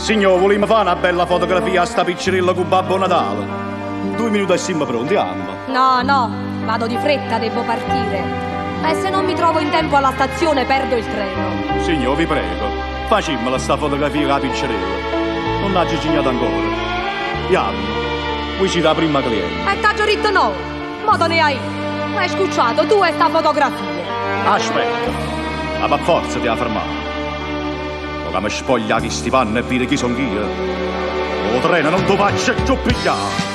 Signor, vogliamo fare una bella fotografia a sta piccerella con Babbo Natale? 2 minuti e siamo pronti, amma. No, vado di fretta, devo partire. E se non mi trovo in tempo alla stazione perdo il treno. Signor, vi prego, facimmela sta fotografia con la piccerella. Non l'ha gigignato ancora. Amma, qui ci dà prima cliente. E t'ha già detto no, modo ne hai. Hai scucciato tu e sta fotografia. Aspetta, ma per forza ti ha fermato. Ma mi spoglia chi sti panni e vede chi son io. O treno non ti faccio più pigliare.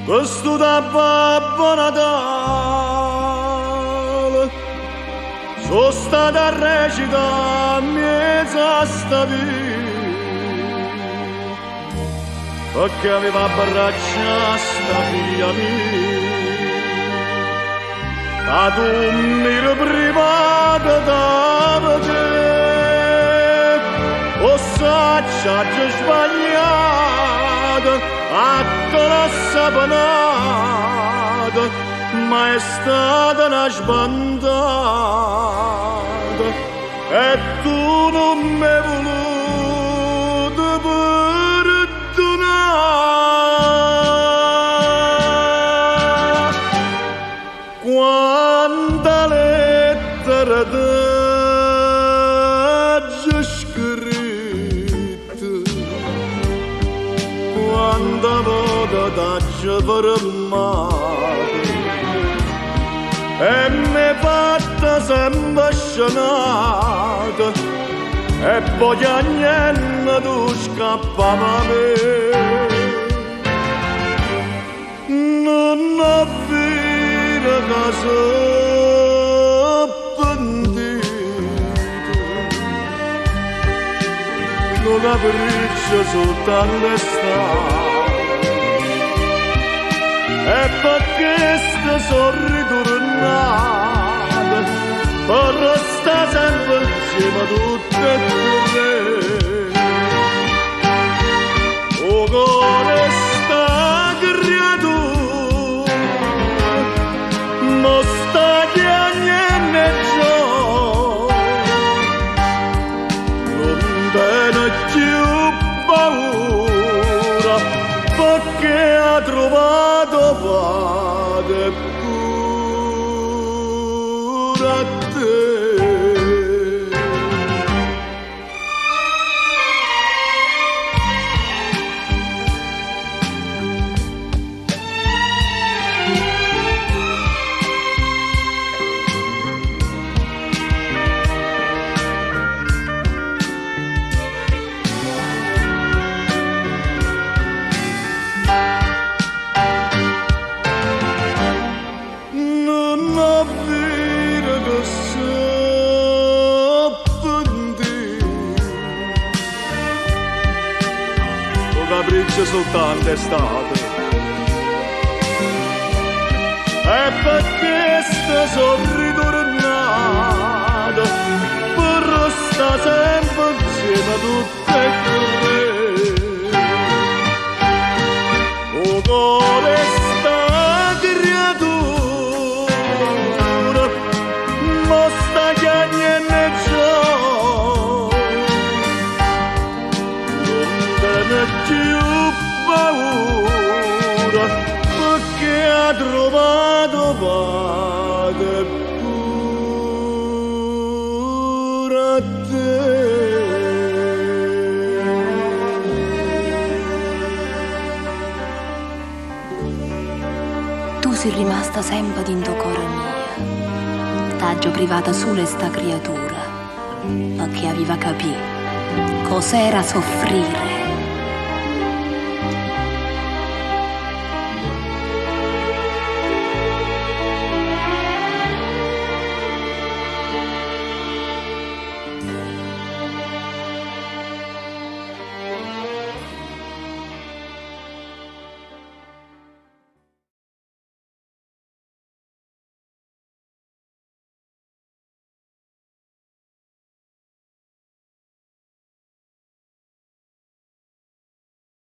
Questo da Babbo Natale sono stato a recitare in mezzo a sta vita perché aveva abbracciato sta figlia mia ad un miro privato da vedere o saccia già sbagliato a la sabanata, ma è stata una sbandata e tu non mi hai voluto perdonare. Quanta lettera t'ho scritto, quanta volta t'ho fermato e mi fatta sempre scenata e poi a niente tu scappava a me. Non ho vero che sono pentito, non capriccio soltanto estate. E perché sono ritornato per restare sempre insieme a tutte e due. O cuore sta creatura non sta chiagnendo giù, non tiene più paura perché ha trovato padre pure a te. Capriccio soltanto estate e perché sono ritornato per restare sempre insieme a tutte e due. O cuore sta creatura non sta chiagnendo giù, più paura perché ha trovato padre pure a te. Tu sei rimasta sempre dentro cuore mia, t'aggio privata solo sta creatura perché aveva capito cos'era soffrire.